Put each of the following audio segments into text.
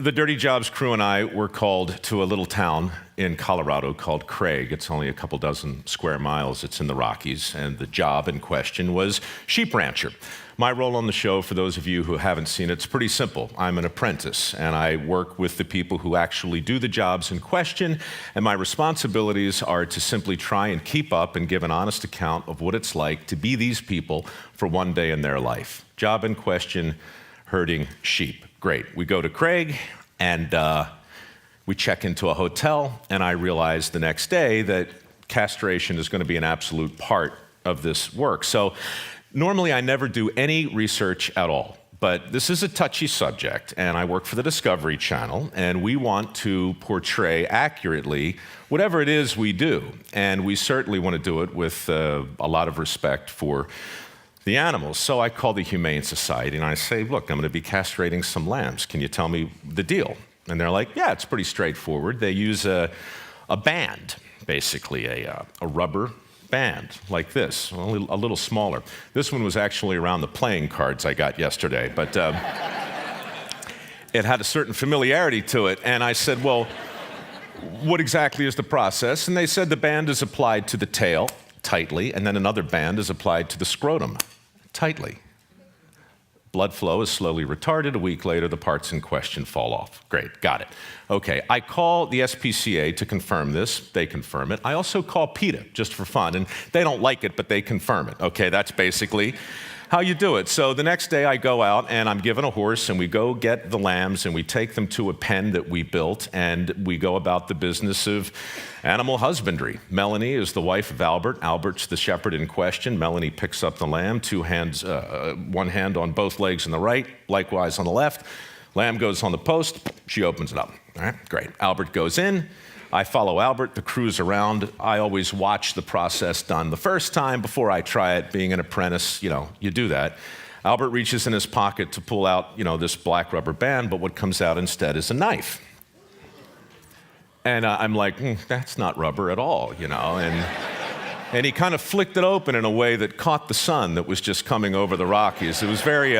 The Dirty Jobs crew and I were called to a little town in Colorado called Craig. It's only a couple dozen square miles. It's in the Rockies, and the job in question was sheep rancher. My role on the show, for those of you who haven't seen it, it's pretty simple. I'm an apprentice, and I work with the people who actually do the jobs in question, and my responsibilities are to simply try and keep up and give an honest account of what it's like to be these people for one day in their life. Job in question, herding sheep. Great. We go to Craig, and we check into a hotel, and I realize the next day that castration is going to be an absolute part of this work. So normally I never do any research at all, but this is a touchy subject, and I work for the Discovery Channel, and we want to portray accurately whatever it is we do, and we certainly want to do it with a lot of respect for the animals. So I call the Humane Society and I say, look, I'm going to be castrating some lambs. Can you tell me the deal? And they're like, yeah, it's pretty straightforward. They use a band, basically a rubber band like this, only a little smaller. This one was actually around the playing cards I got yesterday, but it had a certain familiarity to it. And I said, well, what exactly is the process? And they said the band is applied to the tail tightly, and then another band is applied to the scrotum tightly. Blood flow is slowly retarded. A week later, the parts in question fall off. Great, got it. Okay, I call the SPCA to confirm this. They confirm it. I also call PETA, just for fun, and they don't like it, but they confirm it. Okay, that's basically how you do it. So the next day I go out and I'm given a horse and we go get the lambs and we take them to a pen that we built and we go about the business of animal husbandry. Melanie is the wife of Albert. Albert's the shepherd in question. Melanie picks up the lamb, one hand on both legs on the right, likewise on the left. Lamb goes on the post, she opens it up. All right, great. Albert goes in. I follow Albert, the crew's around. I always watch the process done the first time before I try it. Being an apprentice, you do that. Albert reaches in his pocket to pull out, this black rubber band, but what comes out instead is a knife. And I'm like, that's not rubber at all, and he kind of flicked it open in a way that caught the sun that was just coming over the Rockies. It was very,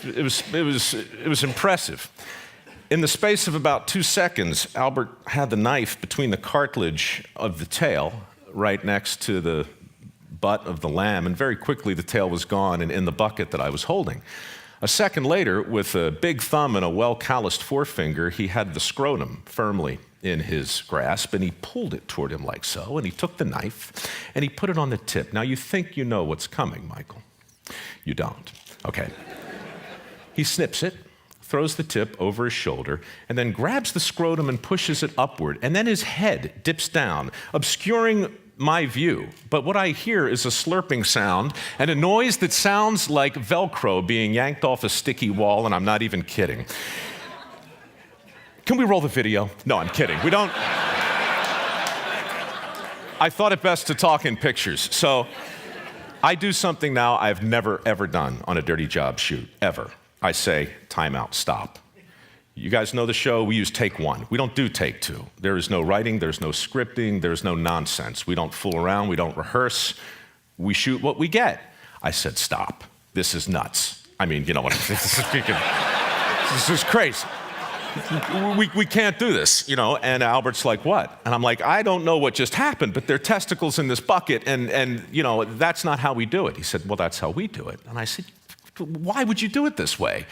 it was impressive. In the space of about 2 seconds, Albert had the knife between the cartilage of the tail right next to the butt of the lamb, and very quickly the tail was gone and in the bucket that I was holding. A second later, with a big thumb and a well-calloused forefinger, he had the scrotum firmly in his grasp, and he pulled it toward him like so, and he took the knife, and he put it on the tip. Now, you think you know what's coming, Michael. You don't. Okay. He snips it, throws the tip over his shoulder, and then grabs the scrotum and pushes it upward, and then his head dips down, obscuring my view. But what I hear is a slurping sound and a noise that sounds like Velcro being yanked off a sticky wall, and I'm not even kidding. Can we roll the video? No, I'm kidding. We don't. I thought it best to talk in pictures. So I do something now I've never, ever done on a Dirty Job shoot, ever. I say, time out, stop. You guys know the show, we use take one. We don't do take two. There is no writing, there's no scripting, there's no nonsense. We don't fool around, we don't rehearse. We shoot what we get. I said, stop. This is nuts. I mean, you know what I'm saying? This is crazy. We can't do this, and Albert's like, what? And I'm like, I don't know what just happened, but there are testicles in this bucket, and that's not how we do it. He said, well, that's how we do it. And I said, why would you do it this way?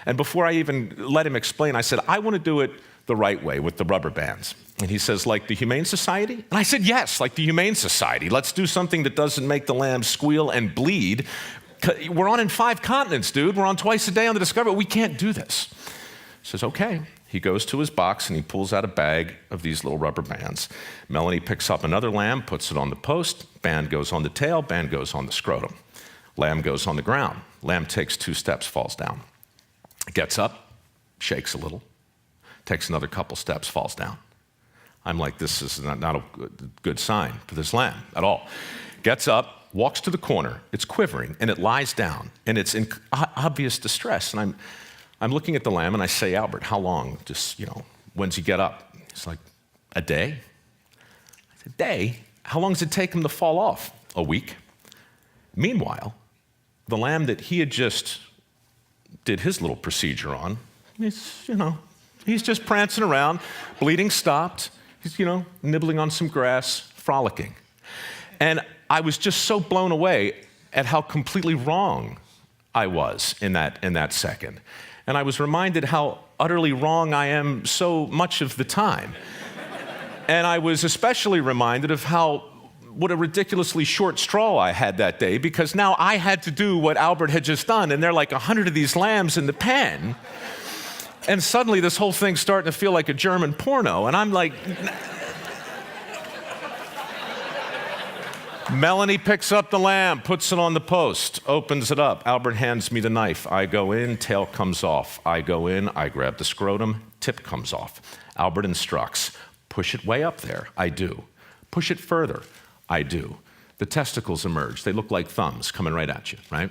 And before I even let him explain, I said, I want to do it the right way with the rubber bands. And he says, like the Humane Society? And I said, yes, like the Humane Society. Let's do something that doesn't make the lamb squeal and bleed. We're on in 5 continents, dude. We're on twice a day on the Discovery. We can't do this. He says, okay. He goes to his box and he pulls out a bag of these little rubber bands. Melanie picks up another lamb, puts it on the post. Band goes on the tail, band goes on the scrotum. Lamb goes on the ground. Lamb takes 2 steps, falls down. Gets up, shakes a little, takes another couple steps, falls down. I'm like, this is not a good sign for this lamb at all. Gets up, walks to the corner. It's quivering, and it lies down, and it's in obvious distress. And I'm looking at the lamb, and I say, Albert, how long? Just, when's he get up? He's like, a day. I said, day? How long does it take him to fall off? A week. Meanwhile, the lamb that he had just did his little procedure on He's just prancing around, bleeding stopped. He's, nibbling on some grass, frolicking. And I was just so blown away at how completely wrong I was in that second. And I was reminded how utterly wrong I am so much of the time. And I was especially reminded of what a ridiculously short straw I had that day, because now I had to do what Albert had just done, and there are like 100 of these lambs in the pen. And suddenly this whole thing's starting to feel like a German porno, and I'm like... Melanie picks up the lamb, puts it on the post, opens it up. Albert hands me the knife. I go in, tail comes off. I go in, I grab the scrotum, tip comes off. Albert instructs, push it way up there. I do. Push it further. I do. The testicles emerge. They look like thumbs coming right at you, right?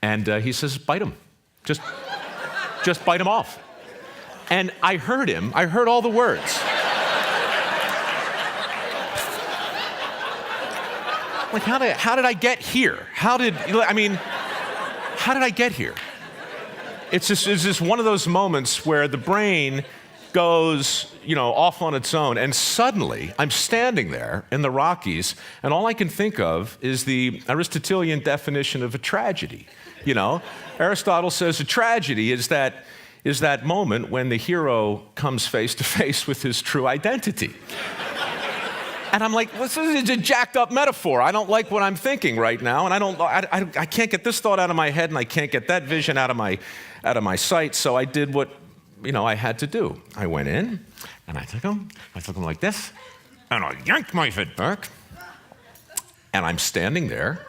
And he says, bite them. Just bite them off. And I heard him. I heard all the words. Like, how did I get here? How did I get here? It's just one of those moments where the brain goes, off on its own, and suddenly I'm standing there in the Rockies, and all I can think of is the Aristotelian definition of a tragedy. Aristotle says a tragedy is that moment when the hero comes face to face with his true identity. And I'm like, this is a jacked up metaphor. I don't like what I'm thinking right now, and I can't get this thought out of my head, and I can't get that vision out of my sight. So I did what I had to do. I went in, and I took him like this, and I yanked my head back, and I'm standing there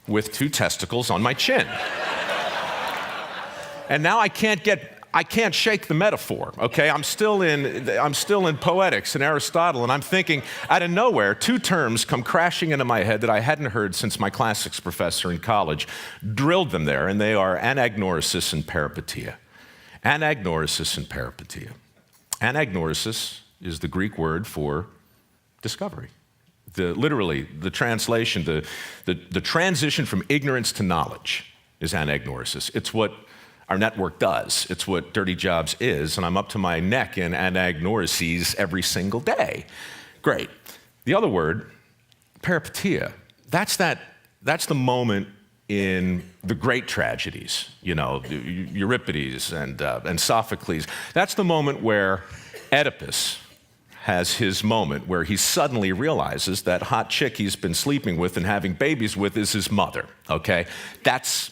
with two testicles on my chin. And now I can't shake the metaphor, okay? I'm still in poetics and Aristotle, and I'm thinking, out of nowhere, two terms come crashing into my head that I hadn't heard since my classics professor in college drilled them there, and they are anagnorisis and peripeteia. Anagnorisis and peripeteia. Anagnorisis is the Greek word for discovery. Literally, the translation, the transition from ignorance to knowledge is anagnorisis. It's what our network does. It's what Dirty Jobs is, and I'm up to my neck in anagnorises every single day. Great. The other word, peripeteia, that's the moment in the great tragedies, Euripides and Sophocles. That's the moment where Oedipus has his moment where he suddenly realizes that hot chick he's been sleeping with and having babies with is his mother, okay? That's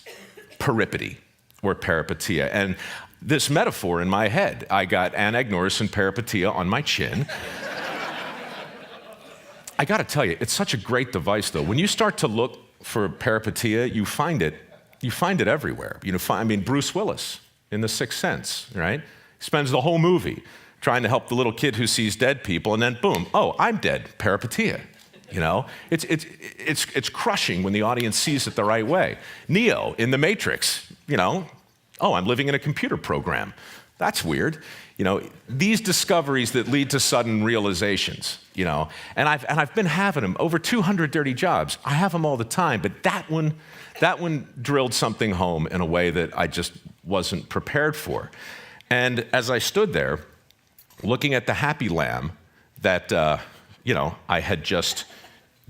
peripety or peripeteia. And this metaphor in my head, I got anagnoris and peripeteia on my chin. I gotta tell you, it's such a great device though. When you start to look for peripeteia, you find it everywhere. Bruce Willis in The Sixth Sense, right? Spends the whole movie trying to help the little kid who sees dead people, and then boom, oh, I'm dead, peripeteia. It's crushing when the audience sees it the right way. Neo in The Matrix, oh, I'm living in a computer program. That's weird. These discoveries that lead to sudden realizations, and I've been having them over 200 dirty jobs. I have them all the time, but that one drilled something home in a way that I just wasn't prepared for. And as I stood there, looking at the happy lamb that I had just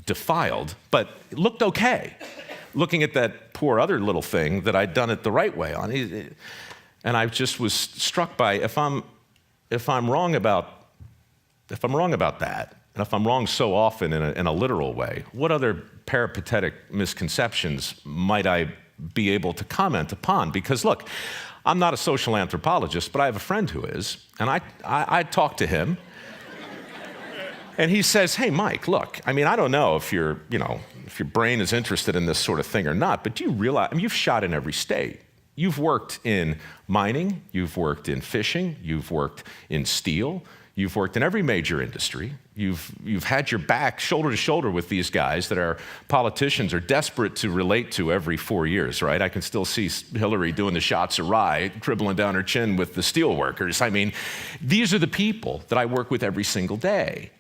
defiled, but it looked okay. Looking at that poor other little thing that I'd done it the right way on, and I just was struck by if I'm wrong about that, and if I'm wrong so often in a literal way, what other peripatetic misconceptions might I be able to comment upon? Because look, I'm not a social anthropologist, but I have a friend who is, and I talked to him, and he says, hey, Mike, look, I don't know if your brain is interested in this sort of thing or not, but do you realize, you've shot in every state. You've worked in mining, you've worked in fishing, you've worked in steel, you've worked in every major industry. You've had your back shoulder to shoulder with these guys that our politicians are desperate to relate to every 4 years, right? I can still see Hillary doing the shots of rye, dribbling down her chin with the steel workers. These are the people that I work with every single day.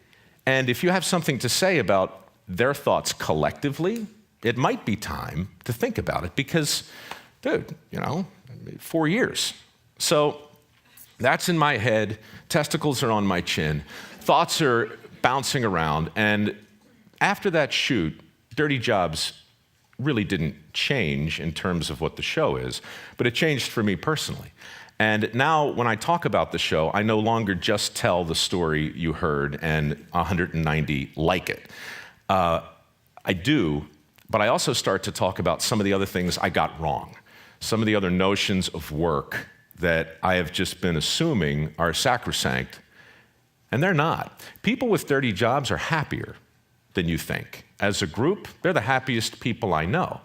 And if you have something to say about their thoughts collectively, it might be time to think about it because, dude, 4 years. So That's in my head. Testicles are on my chin. Thoughts are bouncing around. And after that shoot, Dirty Jobs really didn't change in terms of what the show is, but it changed for me personally. And now when I talk about the show, I no longer just tell the story you heard and 190 like it. I do, but I also start to talk about some of the other things I got wrong, some of the other notions of work that I have just been assuming are sacrosanct, and they're not. People with dirty jobs are happier than you think. As a group, they're the happiest people I know.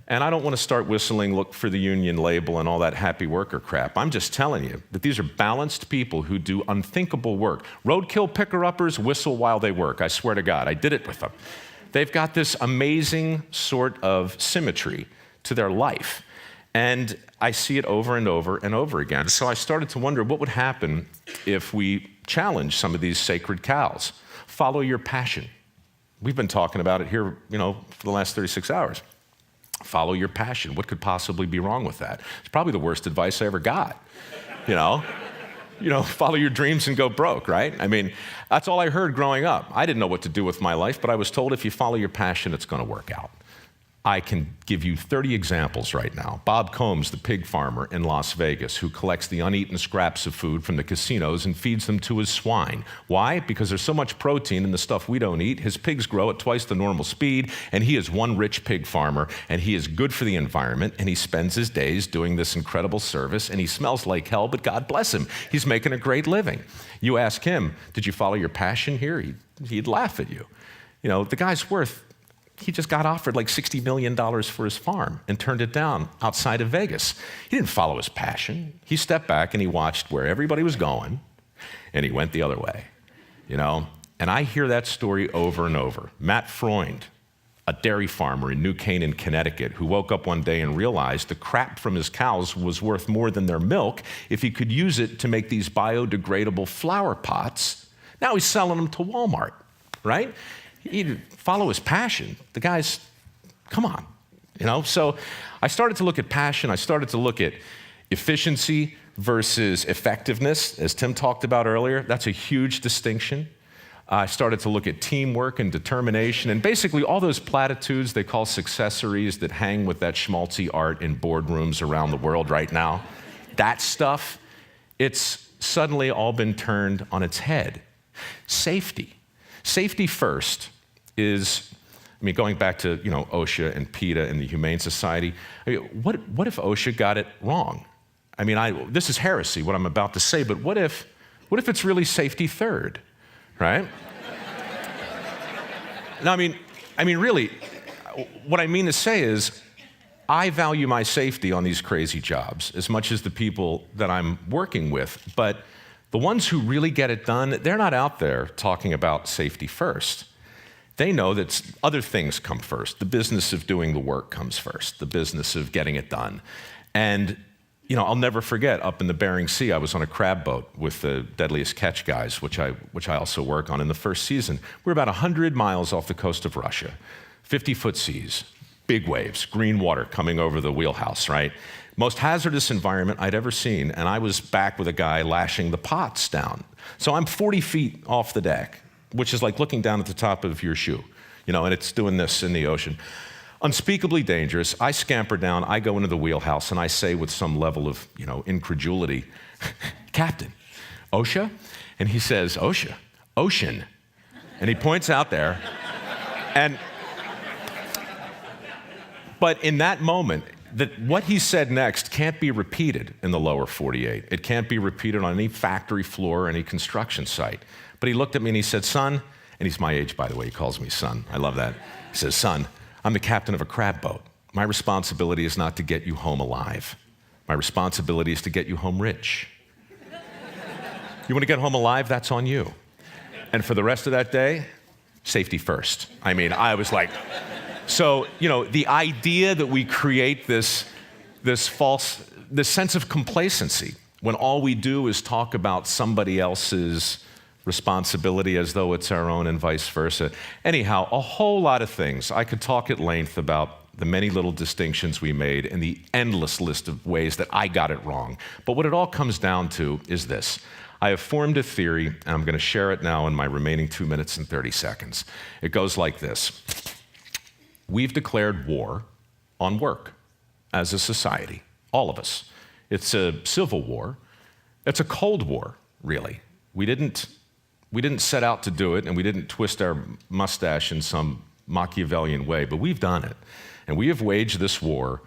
And I don't want to start whistling, look for the union label and all that happy worker crap. I'm just telling you that these are balanced people who do unthinkable work. Roadkill picker-uppers whistle while they work. I swear to God, I did it with them. They've got this amazing sort of symmetry to their life. And I see it over and over and over again. So I started to wonder what would happen if we challenge some of these sacred cows. Follow your passion. We've been talking about it here, for the last 36 hours. Follow your passion. What could possibly be wrong with that? It's probably the worst advice I ever got. Follow your dreams and go broke, right? I mean, that's all I heard growing up. I didn't know what to do with my life, but I was told if you follow your passion, it's going to work out. I can give you 30 examples right now. Bob Combs, the pig farmer in Las Vegas, who collects the uneaten scraps of food from the casinos and feeds them to his swine. Why? Because there's so much protein in the stuff we don't eat. His pigs grow at twice the normal speed, and he is one rich pig farmer, and he is good for the environment, and he spends his days doing this incredible service, and he smells like hell, but God bless him. He's making a great living. You ask him, did you follow your passion here? He'd laugh at you. The guy's he just got offered like $60 million for his farm and turned it down outside of Vegas. He didn't follow his passion. He stepped back and he watched where everybody was going, and he went the other way, And I hear that story over and over. Matt Freund, a dairy farmer in New Canaan, Connecticut, who woke up one day and realized the crap from his cows was worth more than their milk if he could use it to make these biodegradable flower pots. Now he's selling them to Walmart, right? He'd follow his passion. The guy's, come on, So I started to look at passion. I started to look at efficiency versus effectiveness, as Tim talked about earlier. That's a huge distinction. I started to look at teamwork and determination, and basically all those platitudes they call successories that hang with that schmaltzy art in boardrooms around the world right now. That stuff, it's suddenly all been turned on its head. Safety. Safety first is, going back to, OSHA and PETA and the Humane Society. What if OSHA got it wrong? This is heresy, what I'm about to say, but what if it's really safety third, right? No, really, what I mean to say is, I value my safety on these crazy jobs as much as the people that I'm working with, but the ones who really get it done, they're not out there talking about safety first. They know that other things come first. The business of doing the work comes first, the business of getting it done. And, I'll never forget, up in the Bering Sea, I was on a crab boat with the Deadliest Catch guys, which I also work on in the first season. We're about 100 miles off the coast of Russia, 50-foot seas, big waves, green water coming over the wheelhouse, right? Most hazardous environment I'd ever seen, and I was back with a guy lashing the pots down. So I'm 40 feet off the deck, which is like looking down at the top of your shoe, and it's doing this in the ocean. Unspeakably dangerous. I scamper down, I go into the wheelhouse, and I say with some level of, incredulity, Captain, OSHA? And he says, OSHA, ocean. And he points out there, but in that moment, what he said next can't be repeated in the lower 48. It can't be repeated on any factory floor or any construction site. But he looked at me and he said, son, and he's my age, by the way, he calls me son. I love that. He says, son, I'm the captain of a crab boat. My responsibility is not to get you home alive. My responsibility is to get you home rich. You want to get home alive? That's on you. And for the rest of that day, safety first. I was like, so, the idea that we create this sense of complacency when all we do is talk about somebody else's responsibility as though it's our own and vice versa. Anyhow, a whole lot of things. I could talk at length about the many little distinctions we made, and the endless list of ways that I got it wrong. But what it all comes down to is this. I have formed a theory, and I'm going to share it now in my remaining 2 minutes and 30 seconds. It goes like this. We've declared war on work as a society, all of us. It's a civil war. It's a Cold War, really. We didn't set out to do it, and we didn't twist our mustache in some Machiavellian way, but we've done it. And we have waged this war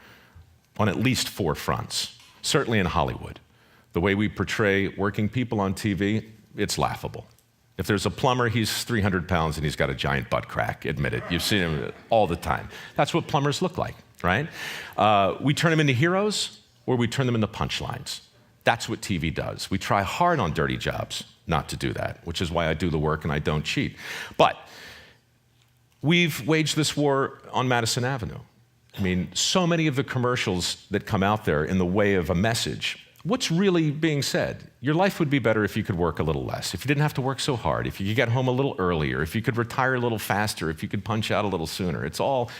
on at least 4 fronts, certainly in Hollywood. The way we portray working people on TV, it's laughable. If there's a plumber, he's 300 pounds and he's got a giant butt crack, admit it. You've seen him all the time. That's what plumbers look like, right? We turn them into heroes, or we turn them into punchlines. That's what TV does. We try hard on dirty jobs not to do that, which is why I do the work and I don't cheat. But we've waged this war on Madison Avenue. I mean, so many of the commercials that come out there in the way of a message, what's really being said? Your life would be better if you could work a little less, if you didn't have to work so hard, if you could get home a little earlier, if you could retire a little faster, if you could punch out a little sooner. It's all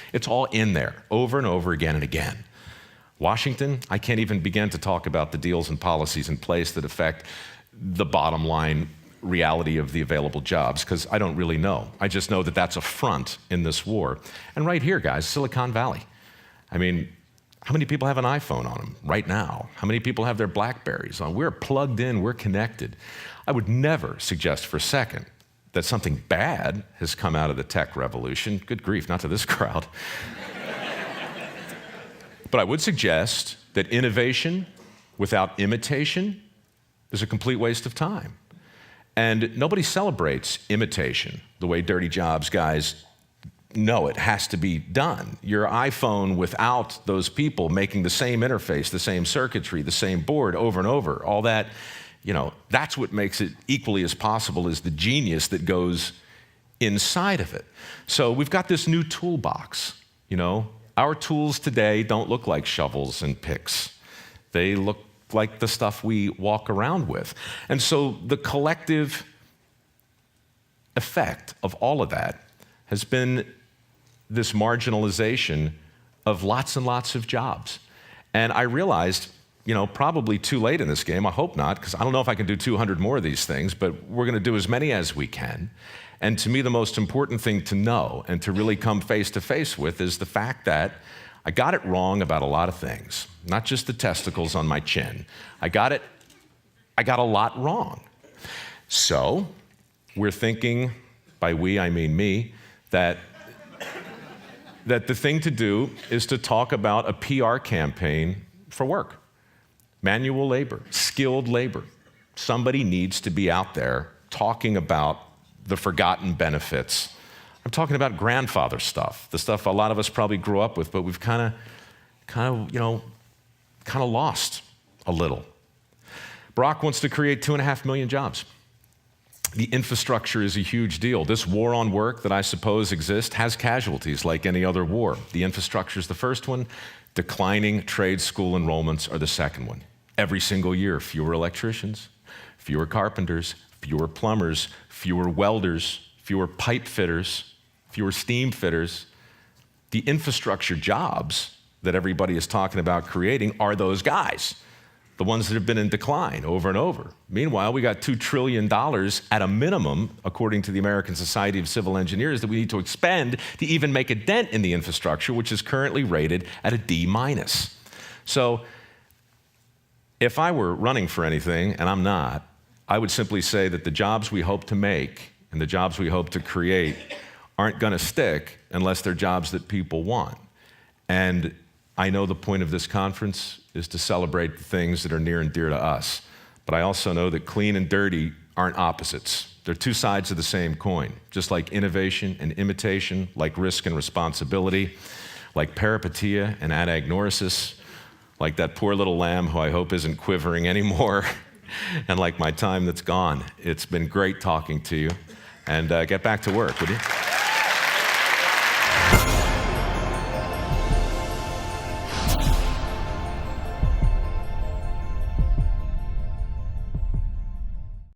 in there, over and over again and again. Washington, I can't even begin to talk about the deals and policies in place that affect the bottom line reality of the available jobs, because I don't really know. I just know that that's a front in this war. And right here, guys, Silicon Valley. I mean, how many people have an iPhone on them right now? How many people have their Blackberries on? We're plugged in, we're connected. I would never suggest for a second that something bad has come out of the tech revolution. Good grief, not to this crowd. But I would suggest that innovation without imitation is a complete waste of time. And nobody celebrates imitation the way dirty jobs guys know it has to be done. Your iPhone without those people making the same interface, the same circuitry, the same board over and over, all that, that's what makes it equally as possible as the genius that goes inside of it. So we've got this new toolbox, Our tools today don't look like shovels and picks. They look like the stuff we walk around with. And so the collective effect of all of that has been this marginalization of lots and lots of jobs. And I realized, probably too late in this game, I hope not, because I don't know if I can do 200 more of these things, but we're going to do as many as we can. And to me, the most important thing to know and to really come face to face with is the fact that I got it wrong about a lot of things, not just the testicles on my chin. I got a lot wrong. So we're thinking, by we, I mean me, that the thing to do is to talk about a PR campaign for work. Manual labor, skilled labor. Somebody needs to be out there talking about the forgotten benefits. I'm talking about grandfather stuff, the stuff a lot of us probably grew up with, but we've kind of lost a little. Barack wants to create 2.5 million jobs. The infrastructure is a huge deal. This war on work that I suppose exists has casualties like any other war. The infrastructure is the first one. Declining trade school enrollments are the second one. Every single year, fewer electricians, fewer carpenters, fewer plumbers, fewer welders, fewer pipe fitters, fewer steam fitters. The infrastructure jobs that everybody is talking about creating are those guys, the ones that have been in decline over and over. Meanwhile, we got $2 trillion at a minimum, according to the American Society of Civil Engineers, that we need to expend to even make a dent in the infrastructure, which is currently rated at a D-. So if I were running for anything, and I'm not, I would simply say that the jobs we hope to make and the jobs we hope to create aren't going to stick unless they're jobs that people want. And I know the point of this conference is to celebrate the things that are near and dear to us. But I also know that clean and dirty aren't opposites. They're two sides of the same coin, just like innovation and imitation, like risk and responsibility, like peripeteia and anagnorisis, like that poor little lamb who I hope isn't quivering anymore, and like my time that's gone. It's been great talking to you. And get back to work, would you?